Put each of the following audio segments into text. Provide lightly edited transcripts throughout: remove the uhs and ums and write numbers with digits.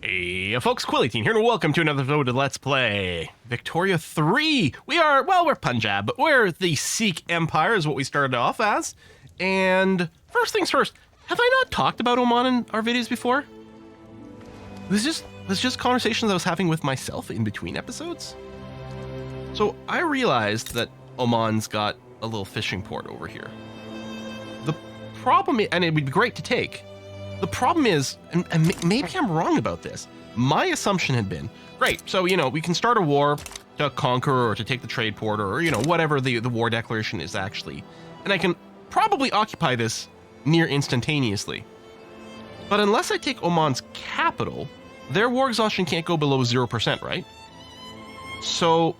Hey folks, Quilly18 here and welcome to another episode of Let's Play Victoria 3. We're Punjab, but we're the Sikh Empire is what we started off as. And first things first, have I not talked about Oman in our videos before? This is just conversations I was having with myself in between episodes. So I realized that Oman's got a little fishing port over here. The problem, and it would be great to take. The problem is, and maybe I'm wrong about this, my assumption had been, great, so, we can start a war to conquer or to take the trade port or, whatever the war declaration is actually, and I can probably occupy this near instantaneously. But unless I take Oman's capital, their war exhaustion can't go below 0%, right? So,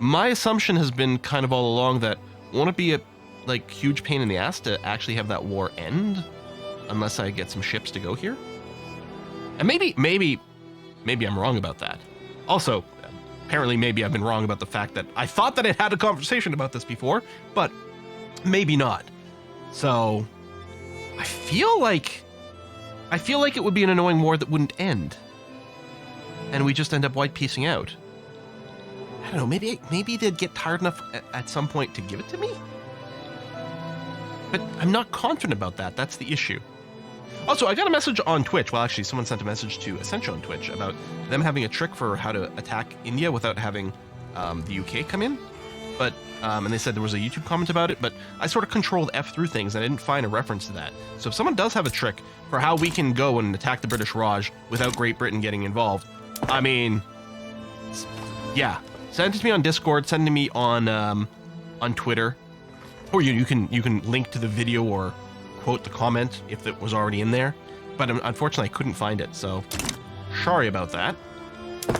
my assumption has been kind of all along that, won't it be a, huge pain in the ass to actually have that war end? Unless I get some ships to go here. And maybe I'm wrong about that. Also, apparently maybe I've been wrong about the fact that I thought that I had a conversation about this before, but maybe not. So, I feel like it would be an annoying war that wouldn't end. And we just end up white piecing out. I don't know, maybe they'd get tired enough at some point to give it to me? But I'm not confident about that, that's the issue. Also, I got a message on Twitch. Well, actually, someone sent a message to Essential on Twitch about them having a trick for how to attack India without having the UK come in. But and they said there was a YouTube comment about it, but I sort of controlled F through things and I didn't find a reference to that. So if someone does have a trick for how we can go and attack the British Raj without Great Britain getting involved, I mean, yeah, send it to me on Discord, send it to me on Twitter, or you can link to the video or quote the comment if it was already in there, but unfortunately I couldn't find it, so sorry about that.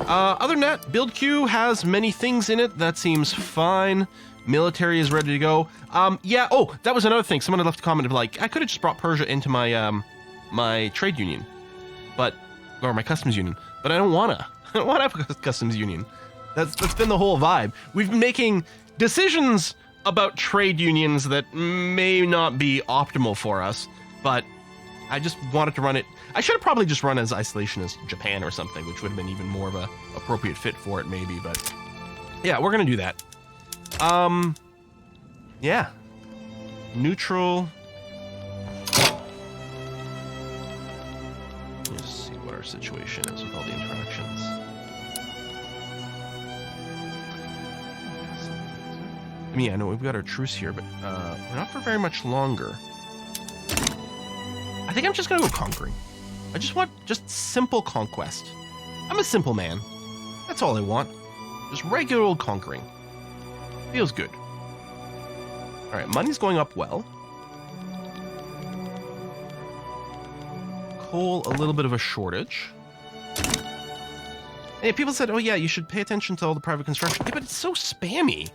Other than that, build queue has many things in it. That seems fine. Military is ready to go. Yeah, oh, that was another thing. Someone had left a comment of I could have just brought Persia into my my trade union, or my customs union, but I don't wanna. I don't want to have a customs union. That's been the whole vibe. We've been making decisions about trade unions that may not be optimal for us, but I just wanted to run it. I should have probably just run as isolation as Japan or something, which would have been even more of a appropriate fit for it, maybe, but yeah, we're gonna do that. Yeah. Neutral. Let's see what our situation is with all the interactions. I mean, I know we've got our truce here, but we're not for very much longer. I think I'm just gonna go conquering. I just want simple conquest. I'm a simple man. That's all I want. Just regular old conquering. Feels good. All right, money's going up well. Coal, a little bit of a shortage. And people said, oh yeah, you should pay attention to all the private construction. Yeah, but it's so spammy.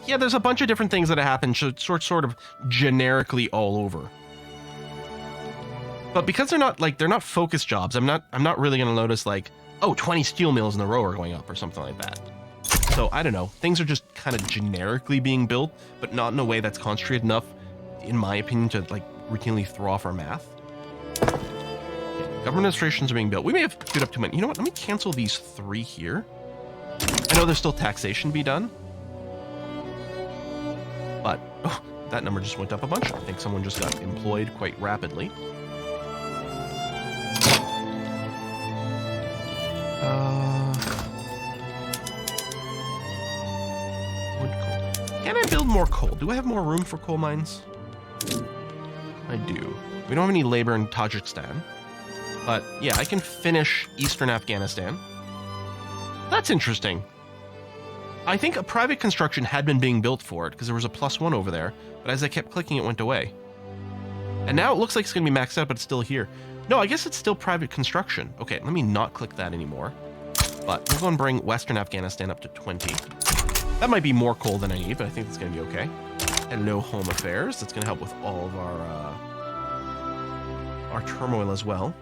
Yeah, there's a bunch of different things that happen sort of generically all over. But because they're not focused jobs, I'm not really gonna notice 20 steel mills in a row are going up or something like that. So I don't know. Things are just kind of generically being built, but not in a way that's concentrated enough, in my opinion, to routinely throw off our math. Government administrations are being built. We may have queued up too many. You know what? Let me cancel these 3 here. I know there's still taxation to be done. But, oh, that number just went up a bunch. I think someone just got employed quite rapidly. Wood coal. Can I build more coal? Do I have more room for coal mines? I do. We don't have any labor in Tajikistan. But, yeah, I can finish eastern Afghanistan. That's interesting. I think a private construction had been being built for it because there was a +1 over there, but as I kept clicking, it went away. And now it looks like it's going to be maxed out, but it's still here. No, I guess it's still private construction. Okay, let me not click that anymore. But we'll go and bring Western Afghanistan up to 20. That might be more coal than I need, but I think it's going to be okay. Hello, Home Affairs. That's going to help with all of our turmoil as well.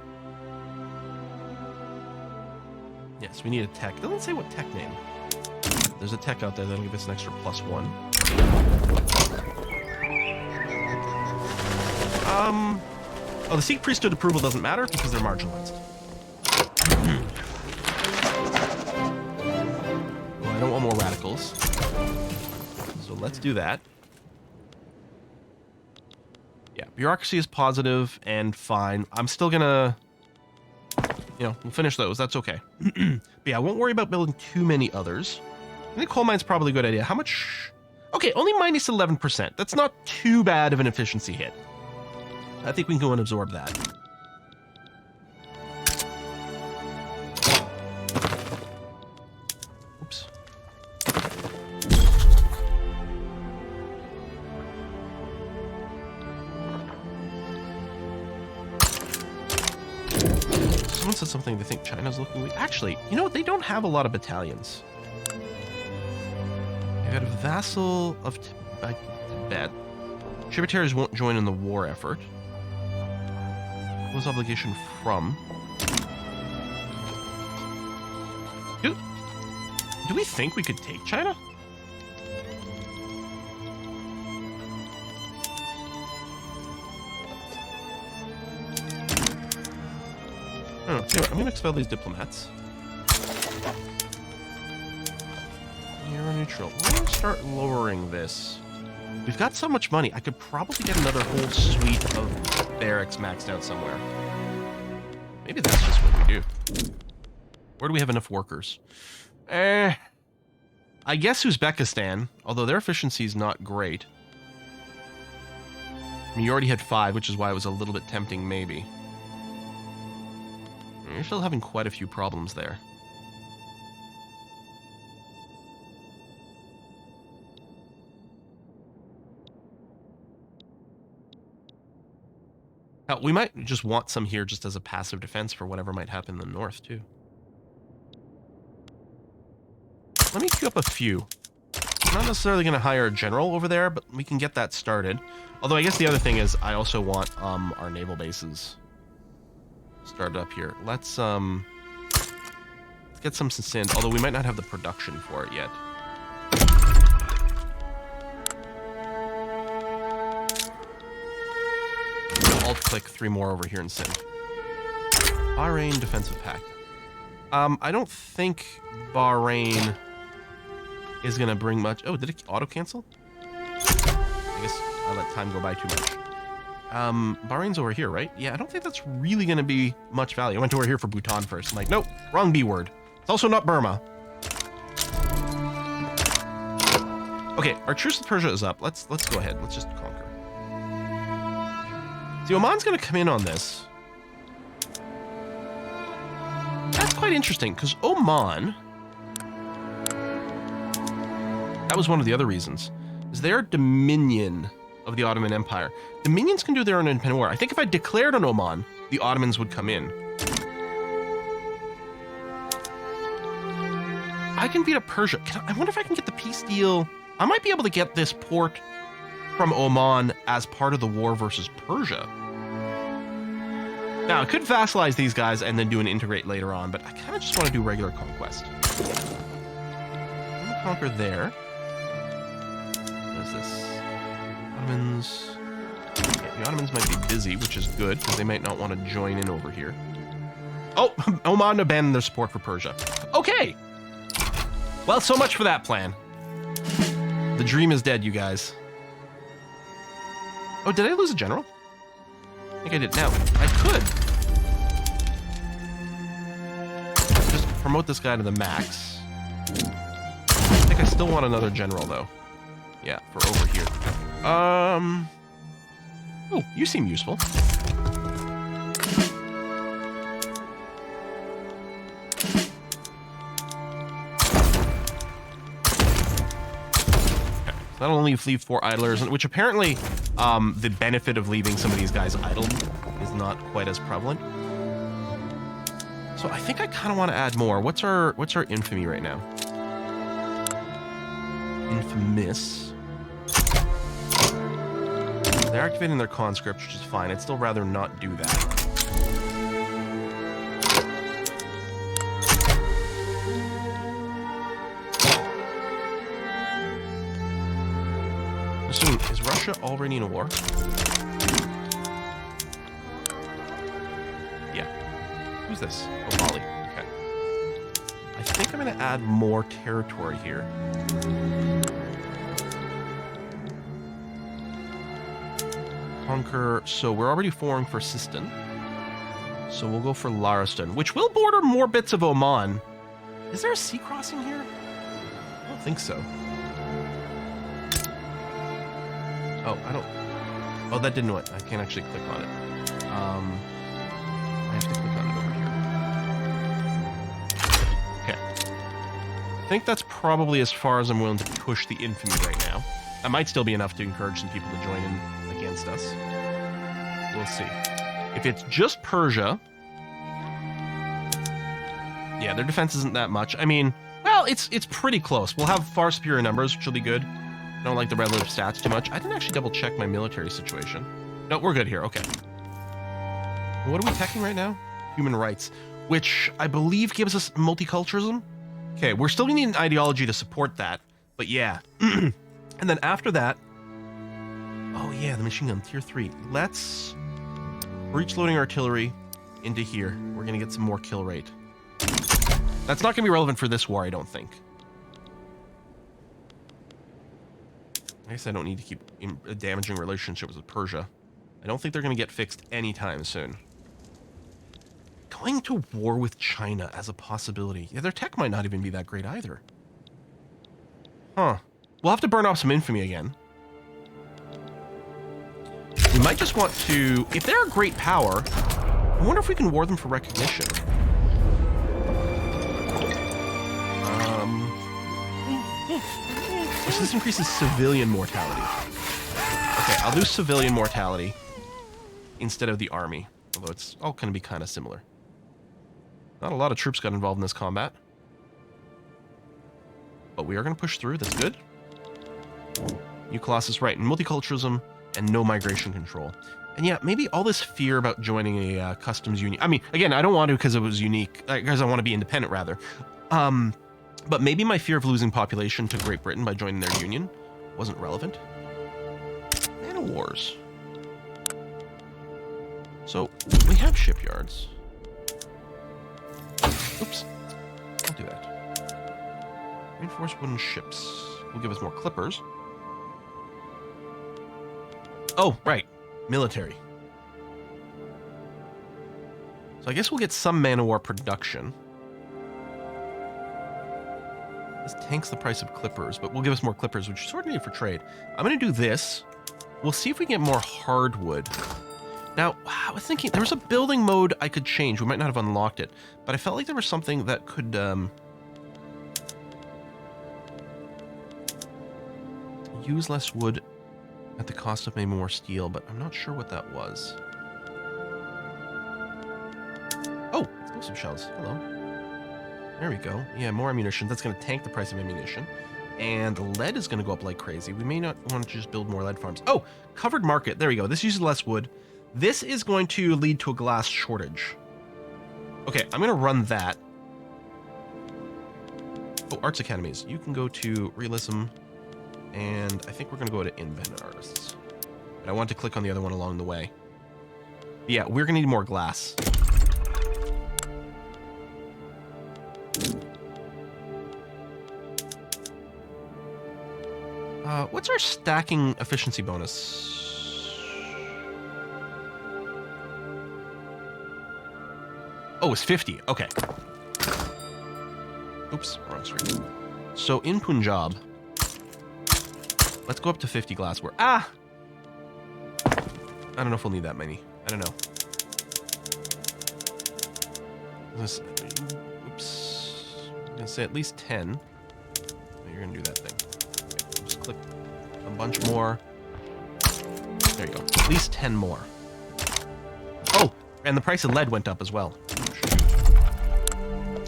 Yes, we need a tech. It doesn't say what tech name. There's a tech out there that'll give us an extra +1. Oh, the Sikh priesthood approval doesn't matter because they're marginalized. Well, I don't want more radicals. So let's do that. Yeah, bureaucracy is positive and fine. I'm still gonna, you know, we'll finish those. That's okay. But yeah, I won't worry about building too many others. I think coal mine's probably a good idea. How much? Okay, only minus 11%. That's not too bad of an efficiency hit. I think we can go and absorb that. Oops. Someone said something, they think China's looking weak. Actually, you know what? They don't have a lot of battalions. They got a vassal of Tibet. Tributaries won't join in the war effort. What was obligation from? Do we think we could take China? Oh, anyway, I'm gonna expel these diplomats. You're neutral. We're gonna start lowering this. We've got so much money, I could probably get another whole suite of barracks maxed out somewhere. Maybe that's just what we do. Where do we have enough workers? I guess Uzbekistan, although their efficiency is not great. I mean, you already had 5, which is why it was a little bit tempting, maybe. You're still having quite a few problems there. We might just want some here just as a passive defense for whatever might happen in the north, too. Let me queue up a few. I'm not necessarily going to hire a general over there, but we can get that started. Although I guess the other thing is I also want our naval bases started up here. Let's get some Sind, although we might not have the production for it yet. Alt-click 3 more over here in Sind. Bahrain Defensive Pact. I don't think Bahrain is going to bring much... Oh, did it auto-cancel? I guess I let time go by too much. Bahrain's over here, right? Yeah, I don't think that's really going to be much value. I went over here for Bhutan first. I'm like, nope, wrong B word. It's also not Burma. Okay, our truce with Persia is up. Let's go ahead. Let's just conquer. See, Oman's going to come in on this. That's quite interesting, because Oman... That was one of the other reasons. Is they're dominion of the Ottoman Empire. Dominions can do their own independent war. I think if I declared on Oman, the Ottomans would come in. I can beat up Persia. I wonder if I can get the peace deal. I might be able to get this port from Oman as part of the war versus Persia. Now, I could vassalize these guys and then do an integrate later on, but I kind of just want to do regular conquest. I'm going to conquer there. What is this? Ottomans. Yeah, the Ottomans might be busy, which is good, because they might not want to join in over here. Oh, Oman abandoned their support for Persia. Okay! Well, so much for that plan. The dream is dead, you guys. Oh, did I lose a general? I think I did. Now, I could just promote this guy to the max. I think I still want another general, though. Yeah, for over here. Oh, you seem useful. That'll only leave 4 idlers, which apparently the benefit of leaving some of these guys idle is not quite as prevalent. So I think I kind of want to add more. What's our infamy right now? Infamous. They're activating their conscript, which is fine. I'd still rather not do that. Is Russia already in a war? Who's this? Oh, Bali. Okay. I think I'm going to add more territory here. Conquer. So we're already foreign for Sistan. So we'll go for Lariston, which will border more bits of Oman. Is there a sea crossing here? I don't think so. Oh, I don't... Oh, that didn't do it. I can't actually click on it. I have to click on it over here. Okay. I think that's probably as far as I'm willing to push the infamy right now. That might still be enough to encourage some people to join in against us. We'll see. If it's just Persia... Yeah, their defense isn't that much. I mean, well, it's pretty close. We'll have far superior numbers, which will be good. I don't like the relative stats too much. I didn't actually double check my military situation. No, we're good here. Okay. What are we teching right now? Human rights, which I believe gives us multiculturalism. Okay, we're still gonna need an ideology to support that, but yeah. And then after that, oh yeah, the machine gun, tier 3. Let's breach loading artillery into here. We're gonna get some more kill rate. That's not gonna be relevant for this war, I don't think. I guess I don't need to keep damaging relationships with Persia. I don't think they're going to get fixed anytime soon. Going to war with China as a possibility. Yeah, their tech might not even be that great either. Huh. We'll have to burn off some infamy again. We might just want to... If they're a great power, I wonder if we can war them for recognition. So this increases civilian mortality. Okay, I'll do civilian mortality instead of the army, although it's all going to be kind of similar. Not a lot of troops got involved in this combat. But we are going to push through, that's good. New Colossus, right, and multiculturalism and no migration control. And yeah, maybe all this fear about joining a customs union. I mean, again, I don't want to because it was unique, because I want to be independent, rather. But maybe my fear of losing population to Great Britain by joining their union wasn't relevant. Man wars. So, we have shipyards. Oops. I'll do that. Reinforced wooden ships will give us more clippers. Oh, right. Military. So I guess we'll get some man-of-war production. This tanks the price of clippers, but will give us more clippers, which is sort of needed for trade. I'm going to do this. We'll see if we can get more hardwood. Now, I was thinking, there was a building mode I could change. We might not have unlocked it, but I felt like there was something that could... use less wood at the cost of maybe more steel, but I'm not sure what that was. Oh, explosive shells. Hello. There we go. Yeah, more ammunition. That's going to tank the price of ammunition. And lead is going to go up like crazy. We may not want to just build more lead farms. Oh, covered market. There we go. This uses less wood. This is going to lead to a glass shortage. Okay, I'm going to run that. Oh, arts academies. You can go to realism. And I think we're going to go to independent artists. But I want to click on the other one along the way. Yeah, we're going to need more glass. What's our stacking efficiency bonus? Oh, it's 50. Okay. Oops, wrong screen. So in Punjab, let's go up to 50 glassware. Ah! I don't know if we'll need that many. I don't know. Oops. I'm going to say at least 10. You're going to do that thing. Okay, just click a bunch more. There you go. At least 10 more. Oh! And the price of lead went up as well.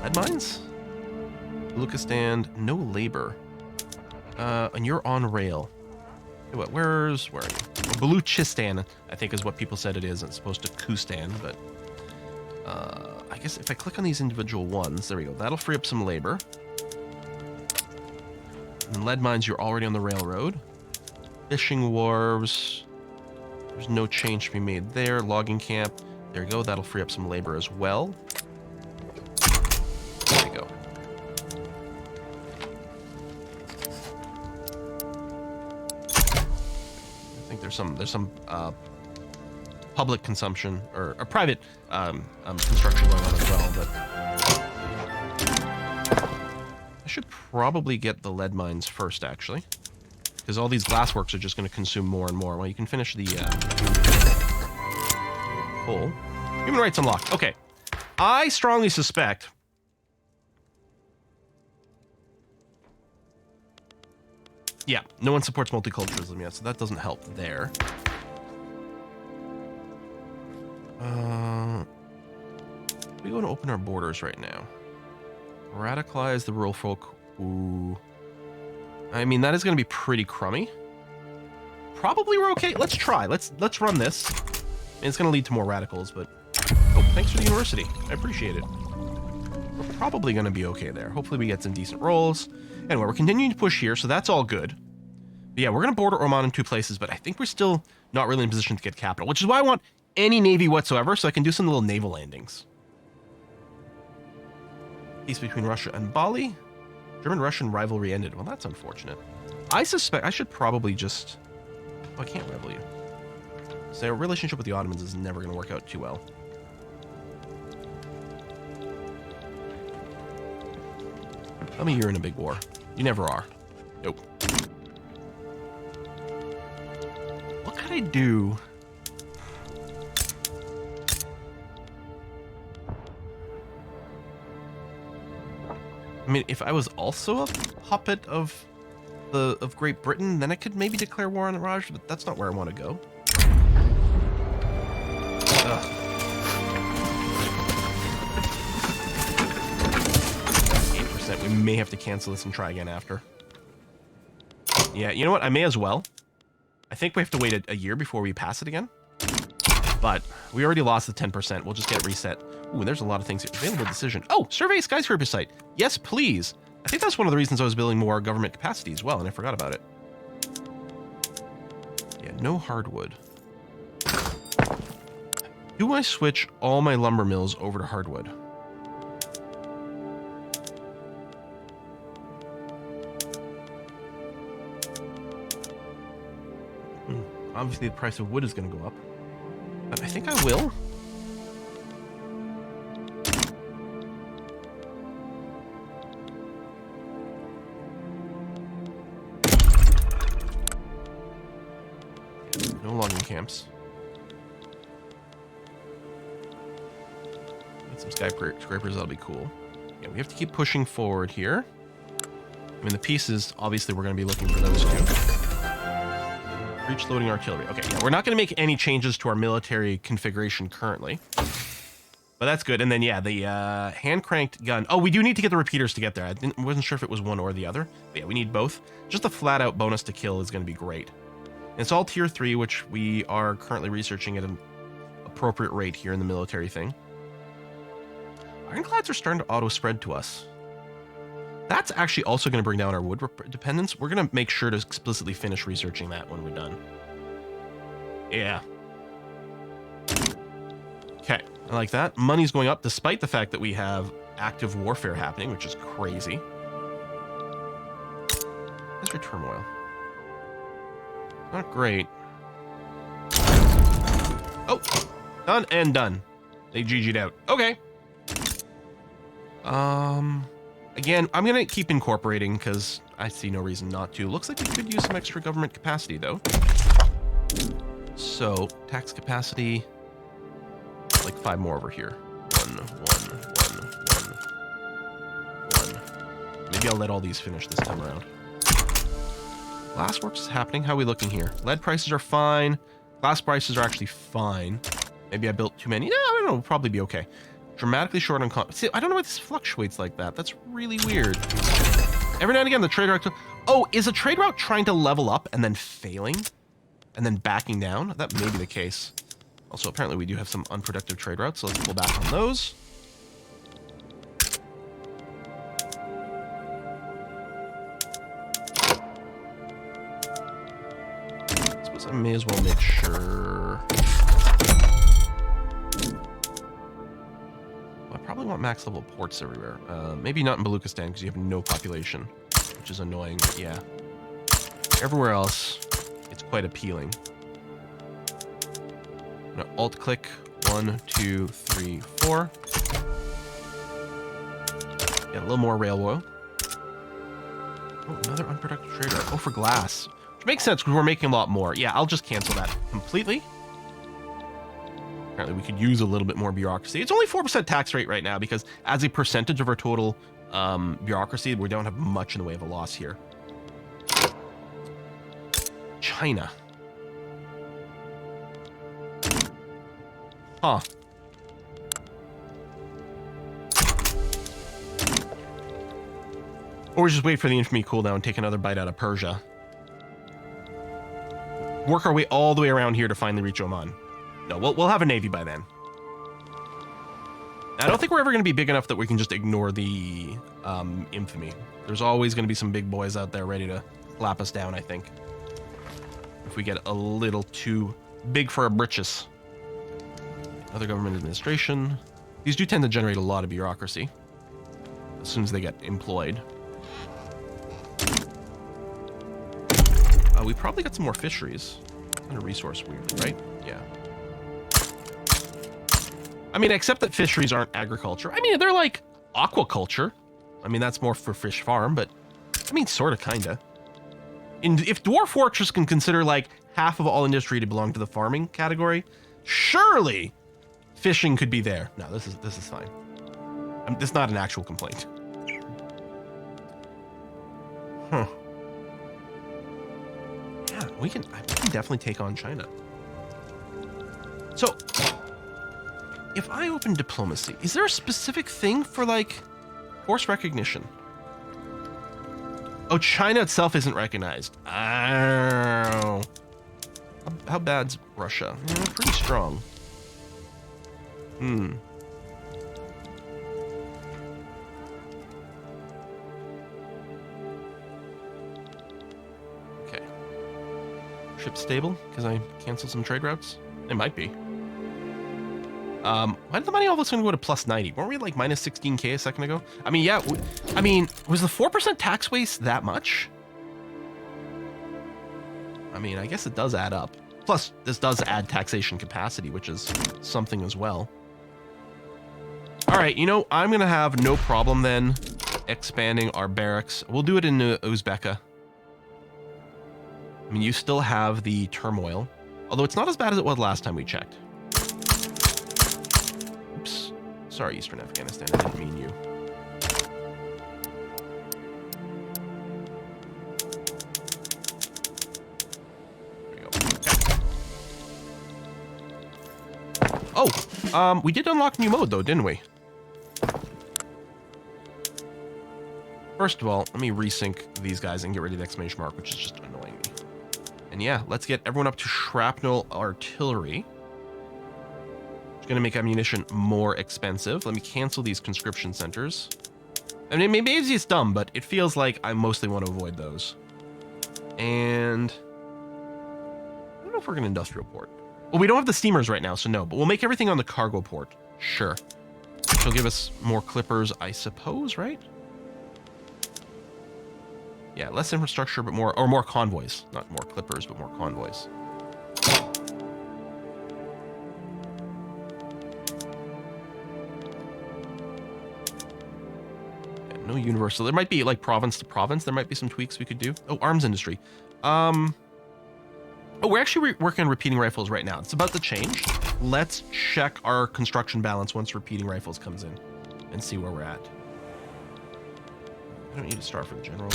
Lead mines? Lucastan, no labor. And you're on rail. Hey, what? Where are you? Well, Baluchistan, I think, is what people said it is. It's supposed to Kustan, but I guess if I click on these individual ones, there we go. That'll free up some labor. And lead mines, you're already on the railroad. Fishing wharves. There's no change to be made there. Logging camp. There you go. That'll free up some labor as well. There you go. I think there's some public consumption or private construction going on as well, but I should probably get the lead mines first, actually, because all these glassworks are just going to consume more and more. Well, you can finish the coal. Human rights unlocked. Okay. I strongly suspect yeah, no one supports multiculturalism yet, so that doesn't help there. We go to open our borders right now. Radicalize the rural folk. Ooh. I mean, that is going to be pretty crummy. Probably we're okay. Let's try. Let's run this. It's going to lead to more radicals, but oh, thanks for the university. I appreciate it. We're probably going to be okay there. Hopefully we get some decent rolls. Anyway, we're continuing to push here, so that's all good. But yeah, we're going to border Oman in 2 places, but I think we're still not really in position to get capital, which is why I want any navy whatsoever, so I can do some little naval landings. Peace between Russia and Bali. German-Russian rivalry ended. Well, that's unfortunate. I suspect I should probably just... Oh, I can't rival you. So our relationship with the Ottomans is never going to work out too well. Tell me you're in a big war. You never are. Nope. What could I do? I mean, if I was also a puppet of Great Britain, then I could maybe declare war on Raj, but that's not where I want to go. Ugh. 8%. We may have to cancel this and try again after. Yeah, you know what? I may as well. I think we have to wait a year before we pass it again. But we already lost the 10%. We'll just get reset. Ooh, there's a lot of things here. Available decision. Oh, survey skyscraper site. Yes, please. I think that's one of the reasons I was building more government capacity as well, and I forgot about it. Yeah, no hardwood. Do I switch all my lumber mills over to hardwood? Obviously, the price of wood is going to go up. But I think I will. No logging camps. Get some skyscrapers, that'll be cool. Yeah, we have to keep pushing forward here. I mean, the pieces, obviously, we're going to be looking for those too. Breach loading artillery. Okay, yeah, we're not going to make any changes to our military configuration currently. But that's good. And then, yeah, the hand-cranked gun. Oh, we do need to get the repeaters to get there. I wasn't sure if it was one or the other. But yeah, we need both. Just a flat-out bonus to kill is going to be great. And it's all tier 3, which we are currently researching at an appropriate rate here in the military thing. Ironclads are starting to auto-spread to us. That's actually also going to bring down our wood dependence. We're going to make sure to explicitly finish researching that when we're done. Yeah. Okay, I like that. Money's going up despite the fact that we have active warfare happening, which is crazy. History turmoil. Not great. Oh, done and done. They GG'd out. Okay. Again, I'm going to keep incorporating because I see no reason not to. Looks like we could use some extra government capacity, though. So, tax capacity, like 5 more over here. 1. Maybe I'll let all these finish this time around. Glassworks is happening. How are we looking here? Lead prices are fine. Glass prices are actually fine. Maybe I built too many. No, I don't know. We'll probably be okay. Dramatically short on... See, I don't know why this fluctuates like that. That's really weird. Every now and again, the trade route... Oh, is a trade route trying to level up and then failing? And then backing down? That may be the case. Also, apparently we do have some unproductive trade routes, so let's pull back on those. I suppose I may as well make sure... probably want max level ports everywhere. Maybe not in Baluchistan because you have no population, which is annoying. But yeah, everywhere else, it's quite appealing. I'm gonna alt-click 1, 2, 3, 4. Get a little more rail oil. Oh, another unproductive trader. Oh, for glass. Which makes sense because we're making a lot more. Yeah, I'll just cancel that completely. Apparently, we could use a little bit more bureaucracy. It's only 4% tax rate right now because as a percentage of our total bureaucracy, we don't have much in the way of a loss here. China. Huh. Or just wait for the infamy cooldown and take another bite out of Persia. Work our way all the way around here to finally reach Oman. No, we'll have a navy by then. I don't think we're ever going to be big enough that we can just ignore the infamy. There's always going to be some big boys out there ready to slap us down, I think. If we get a little too big for our britches. Other government administration. These do tend to generate a lot of bureaucracy as soon as they get employed. We probably got some more fisheries. Under resource weird, right? Yeah. I mean, except that fisheries aren't agriculture. I mean, they're like aquaculture. I mean, that's more for fish farm, but I mean, sort of, kind of. If Dwarf Fortress can consider like half of all industry to belong to the farming category, surely fishing could be there. No, this is fine. This is not an actual complaint. Huh. Yeah, we can definitely take on China. So, if I open diplomacy, is there a specific thing for like force recognition? Oh, China itself isn't recognized. Oh. How bad's Russia? Yeah, pretty strong. Okay. Ship stable because I canceled some trade routes? It might be. Why did the money all of a sudden go to plus 90? Weren't we at like minus 16k a second ago? I mean, yeah. I mean, was the 4% tax waste that much? I mean, I guess it does add up. Plus, this does add taxation capacity, which is something as well. All right, you know, I'm going to have no problem then expanding our barracks. We'll do it in Uzbeka. I mean, you still have the turmoil, although it's not as bad as it was last time we checked. Oops. Sorry, Eastern Afghanistan. I didn't mean you. There you go. Okay. Oh, we did unlock new mode, though, didn't we? First of all, let me resync these guys and get rid of the exclamation mark, which is just annoying me. And yeah, let's get everyone up to shrapnel artillery. It's going to make ammunition more expensive. Let me cancel these conscription centers. I mean, maybe it's dumb, but it feels like I mostly want to avoid those. And I don't know if we're going to industrial port. Well, we don't have the steamers right now, so no, but we'll make everything on the cargo port. Sure. Which will give us more clippers, I suppose, right? Yeah, less infrastructure, but more, or more convoys. Not more clippers, but more convoys. Yeah, no universal. There might be, like, province to province. There might be some tweaks we could do. Oh, arms industry. Oh, we're actually working on repeating rifles right now. It's about to change. Let's check our construction balance once repeating rifles comes in and see where we're at. I don't need to start for the general.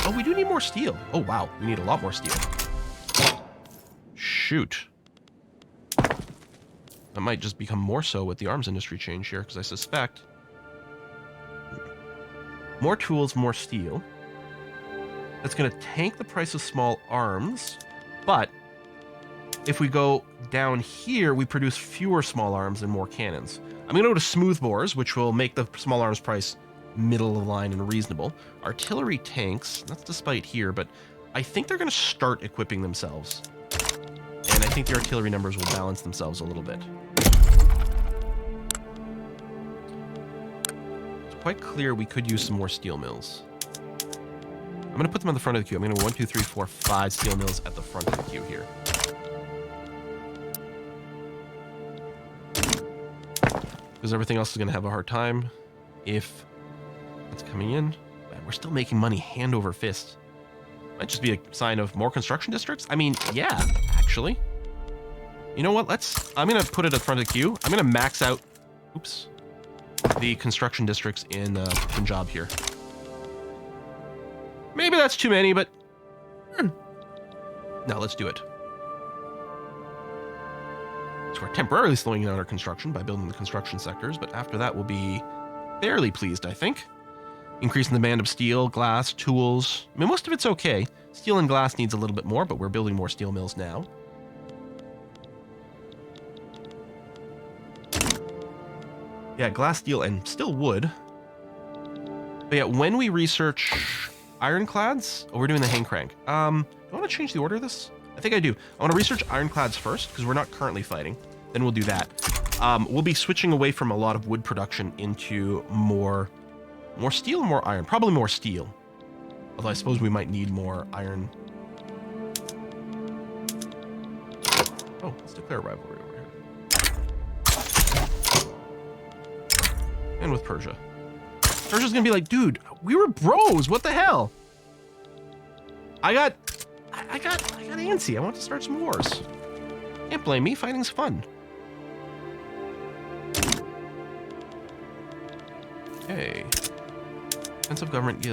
Oh, we do need more steel. Oh, wow. We need a lot more steel. Shoot. That might just become more so with the arms industry change here, because I suspect more tools, more steel. That's going to tank the price of small arms, but if we go down here, we produce fewer small arms and more cannons. I'm going to go to smooth bores, which will make the small arms price middle of the line and reasonable. Artillery tanks, that's despite here, but I think they're going to start equipping themselves. And I think the artillery numbers will balance themselves a little bit. quite clear we could use some more steel mills. I'm going to put them on the front of the queue. I'm going to go 1, 2, 3, 4, 5 steel mills at the front of the queue here. Because everything else is going to have a hard time if it's coming in. Man, we're still making money hand over fist. Might just be a sign of more construction districts. I mean, yeah, actually. You know what? I'm going to put it at the front of the queue. I'm going to max out, the construction districts in Punjab here. Maybe that's too many, but no, let's do it. So we're temporarily slowing down our construction by building the construction sectors, but after that we'll be fairly pleased, I think. Increasing the demand of steel, glass, tools. I mean, most of it's okay. Steel and glass needs a little bit more, but we're building more steel mills now. Yeah, glass, steel, and still wood. But yeah, when we research ironclads, we're doing the hang crank. Do I want to change the order of this? I think I do. I want to research ironclads first, because we're not currently fighting. Then we'll do that. We'll be switching away from a lot of wood production into more steel and more iron. Probably more steel. Although I suppose we might need more iron. Oh, let's declare a rivalry over here. And with Persia. Persia's gonna be like, dude, we were bros. What the hell? I got antsy. I want to start some wars. Can't blame me. Fighting's fun. Okay. Defensive government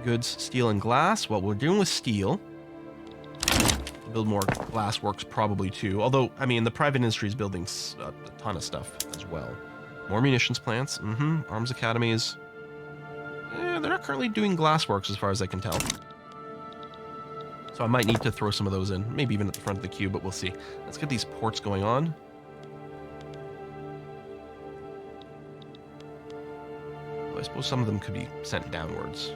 goods, steel and glass. Well, we're dealing with steel. Build more glass works probably too. Although, I mean, the private industry is building a ton of stuff as well. More munitions plants. Arms academies. They're not currently doing glass works as far as I can tell. So I might need to throw some of those in. Maybe even at the front of the queue, but we'll see. Let's get these ports going on. Well, I suppose some of them could be sent downwards.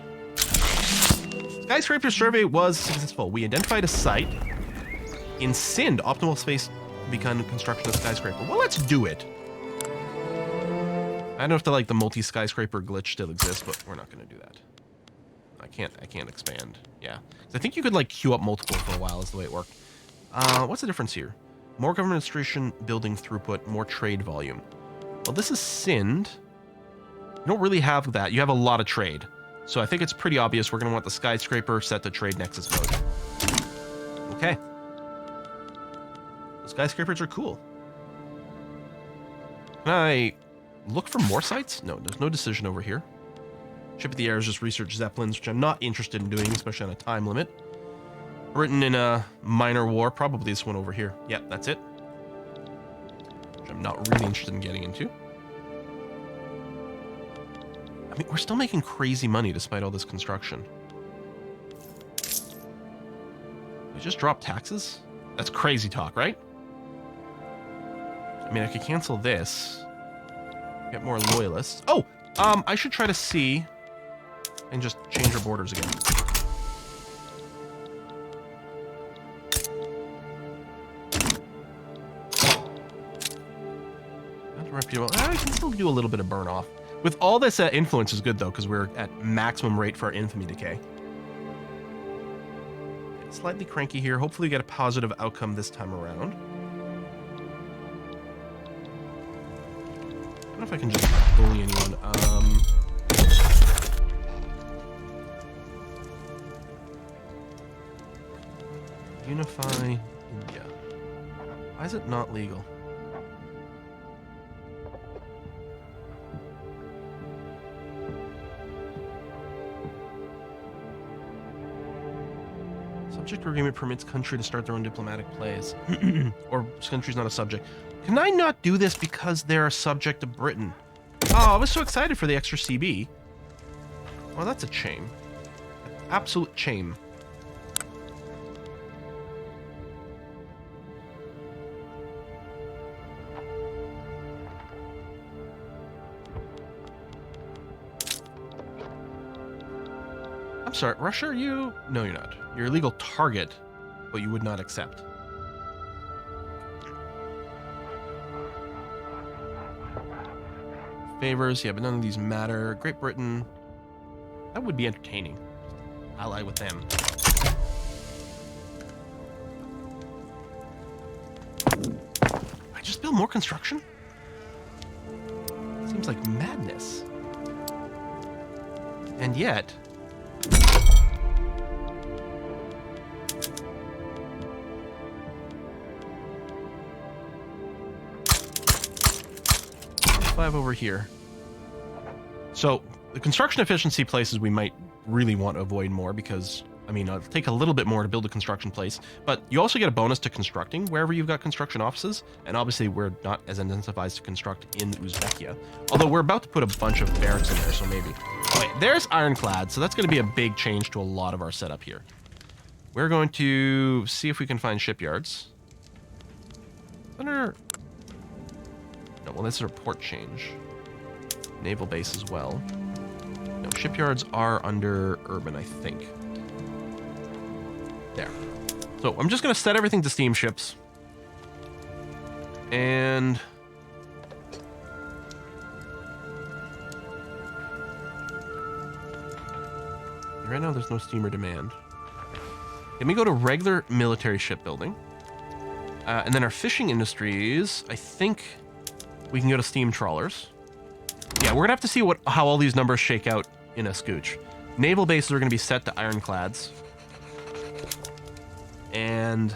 Skyscraper survey was successful. We identified a site in Sind. Optimal space to begin construction of skyscraper. Well, let's do it. I don't know if the multi-skyscraper glitch still exists, but we're not going to do that. I can't expand. Yeah. I think you could queue up multiple for a while is the way it worked. What's the difference here? More government administration building throughput, more trade volume. Well, this is Sind. You don't really have that. You have a lot of trade. So I think it's pretty obvious we're going to want the skyscraper set to trade nexus mode. Okay. The skyscrapers are cool. Can I look for more sites? No, there's no decision over here. Ship of the Air is just research Zeppelins, which I'm not interested in doing, especially on a time limit. Britain in a minor war, probably this one over here. Yep, that's it. Which I'm not really interested in getting into. I mean, we're still making crazy money despite all this construction. We just dropped taxes? That's crazy talk, right? I mean, I could cancel this. Get more loyalists. Oh! I should try to see and just change our borders again. Not reputable. I can still do a little bit of burn off. With all this influence is good though, because we're at maximum rate for our infamy decay. Slightly cranky here. Hopefully we get a positive outcome this time around. I don't know if I can just bully anyone. Unify India. Why is it not legal? Subject agreement permits country to start their own diplomatic plays. Or country's not a subject. Can I not do this because they're a subject of Britain? Oh, I was so excited for the extra CB. Well, that's a shame. Absolute shame. I'm sorry, Russia, are you? No, you're not. You're a legal target, but you would not accept. favors. Yeah, but none of these matter. Great Britain. That would be entertaining. Ally with them. I just build more construction? Seems like madness. And yet... Five over here. So the construction efficiency places we might really want to avoid more because, I mean, it'll take a little bit more to build a construction place, but you also get a bonus to constructing wherever you've got construction offices, and obviously we're not as incentivized to construct in Uzbekia. Although we're about to put a bunch of barracks in there, so maybe. Oh, wait, there's ironclad, so that's going to be a big change to a lot of our setup here. We're going to see if we can find shipyards. Under... No, well, this is a port change. Naval base as well. No, shipyards are under urban, I think. There. So I'm just going to set everything to steamships. And... right now there's no steamer demand. Let me go to regular military shipbuilding. And then our fishing industries, I think we can go to steam trawlers. Yeah, we're gonna have to see how all these numbers shake out in a scooch. Naval bases are gonna be set to ironclads. And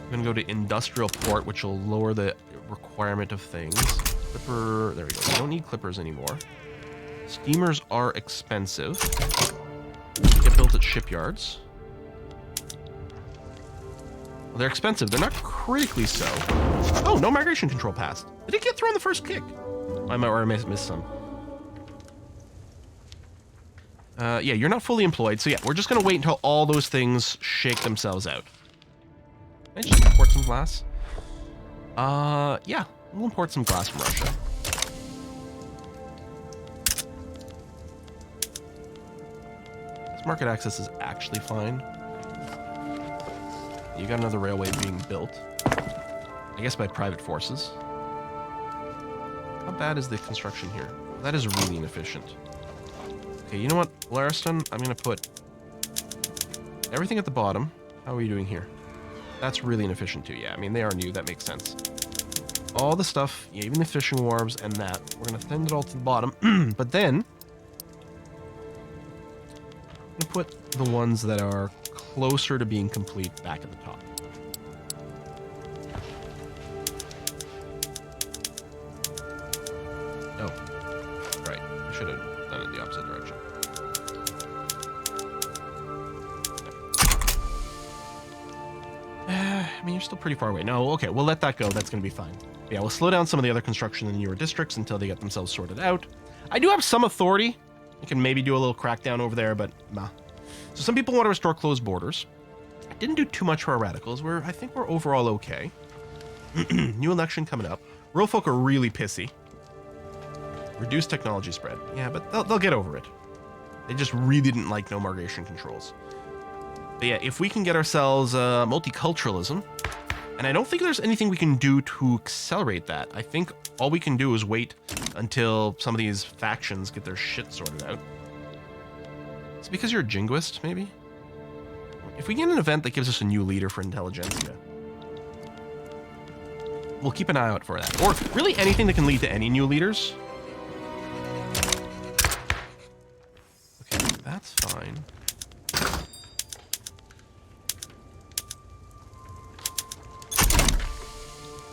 I'm gonna go to industrial port, which will lower the requirement of things. Clipper, there we go. We don't need clippers anymore. Steamers are expensive. Get built at shipyards. Well, they're expensive. They're not critically so. Oh, no migration control passed. Did it get through on the first kick? I might or I missed some. Yeah, you're not fully employed, so yeah, we're just gonna wait until all those things shake themselves out. Can I just import some glass? Yeah, we'll import some glass from Russia. This market access is actually fine. You got another railway being built. I guess by private forces. How bad is the construction here? That is really inefficient. Okay, you know what, Lariston? I'm going to put everything at the bottom. How are you doing here? That's really inefficient too. Yeah, I mean, they are new. That makes sense. All the stuff, yeah, even the fishing wharves and that, we're going to send it all to the bottom. But then, I'm going to put the ones that are closer to being complete back at the top. Oh, right. I should have done it the opposite direction. I mean, you're still pretty far away. No, okay, we'll let that go. That's going to be fine. Yeah, we'll slow down some of the other construction in the newer districts until they get themselves sorted out. I do have some authority. I can maybe do a little crackdown over there, but nah. So some people want to restore closed borders. I didn't do too much for our radicals. I think we're overall okay. New election coming up. Rural folk are really pissy. Reduced technology spread. Yeah, but they'll get over it. They just really didn't like no migration controls. But yeah, if we can get ourselves multiculturalism, and I don't think there's anything we can do to accelerate that. I think all we can do is wait until some of these factions get their shit sorted out. It's because you're a jingoist, maybe? If we get an event that gives us a new leader for intelligentsia, we'll keep an eye out for that. Or really anything that can lead to any new leaders. Okay, that's fine.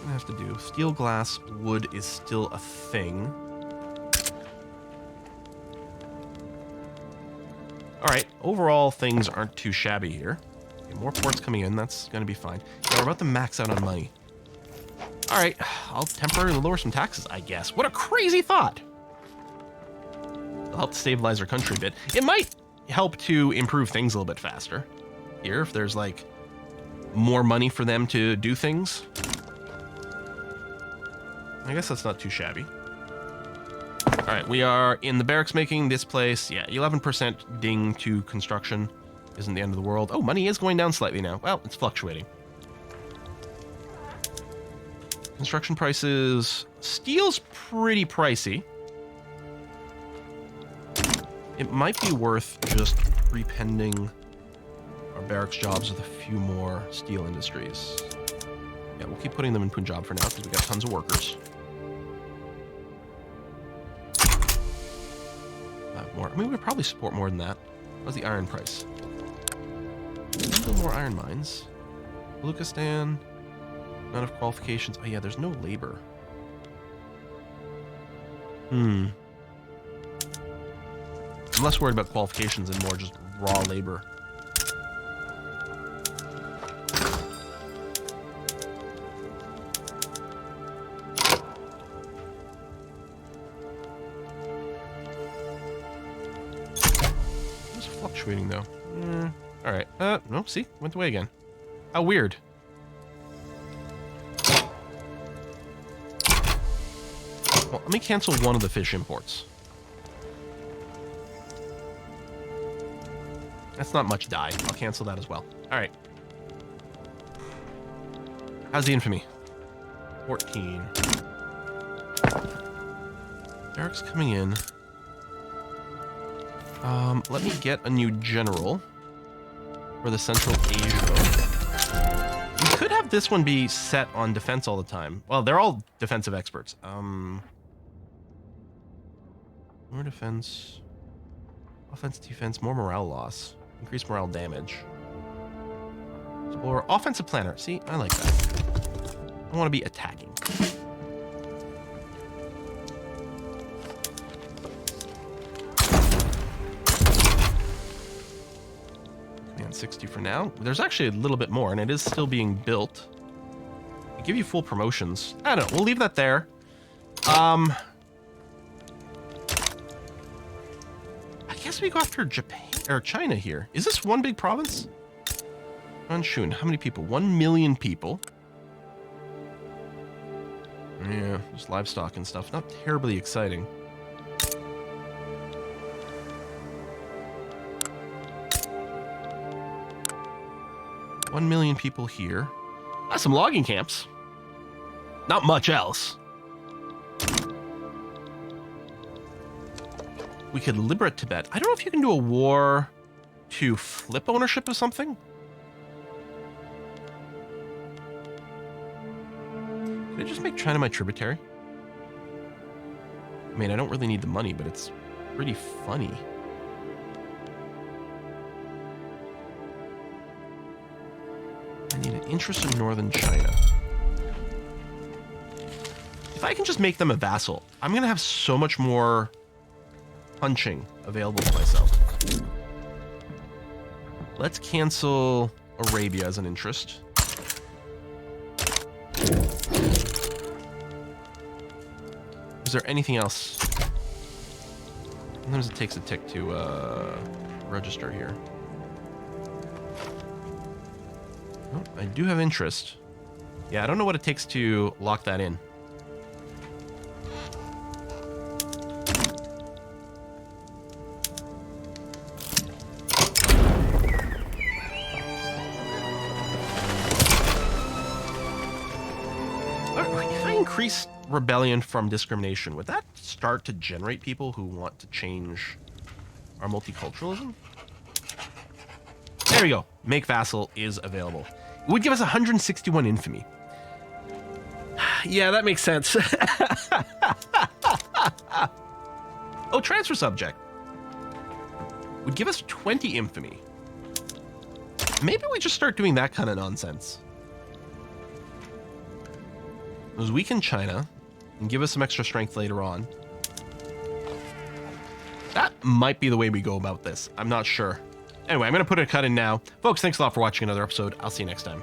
What I have to do, steel, glass, wood is still a thing. All right, overall things aren't too shabby here. Okay, more ports coming in, that's gonna be fine. Yeah, we're about to max out on money. All right, I'll temporarily lower some taxes, I guess. What a crazy thought. It'll help stabilize our country a bit. It might help to improve things a little bit faster. Here, if there's like more money for them to do things. I guess that's not too shabby. All right, we are in the barracks making this place. Yeah, 11% ding to construction isn't the end of the world. Oh, money is going down slightly now. Well, it's fluctuating. Construction prices. Steel's pretty pricey. It might be worth just repending our barracks jobs with a few more steel industries. Yeah, we'll keep putting them in Punjab for now because we got tons of workers. 5 more. I mean, we would probably support more than that. What's the iron price? Build more iron mines. Baluchistan. None of qualifications. Oh yeah, there's no labor. I'm less worried about qualifications and more just raw labor. It's fluctuating though. All right. No, see, went away again. How weird. Well, let me cancel one of the fish imports. That's not much dye. I'll cancel that as well. All right. How's the infamy? 14. Barracks coming in. Let me get a new general for the Central Asia. We could have this one be set on defense all the time. Well, they're all defensive experts. More defense. Offense, defense, more morale loss. Increased morale damage. Or offensive planner. See, I like that. I want to be attacking. Command 60 for now. There's actually a little bit more, and it is still being built. They give you full promotions. I don't know. We'll leave that there. I guess we go after Japan or China here. Is this one big province? Manchun, how many people? 1 million people. Yeah, there's livestock and stuff. Not terribly exciting. One million people here. Some logging camps. Not much else. We could liberate Tibet. I don't know if you can do a war to flip ownership of something. Can I just make China my tributary? I mean, I don't really need the money, but it's pretty funny. I need an interest in northern China. If I can just make them a vassal, I'm going to have so much more punching available to myself. Let's cancel Arabia as an interest. Is there anything else? Sometimes it takes a tick to register here. Oh, I do have interest. Yeah, I don't know what it takes to lock that in. Increase rebellion from discrimination. Would that start to generate people who want to change our multiculturalism? There we go. Make vassal is available. It would give us 161 infamy. Yeah, that makes sense. Oh, transfer subject. Would give us 20 infamy. Maybe we just start doing that kind of nonsense. Those weaken China and give us some extra strength later on. That might be the way we go about this. I'm not sure. Anyway, I'm going to put a cut in now. Folks, thanks a lot for watching another episode. I'll see you next time.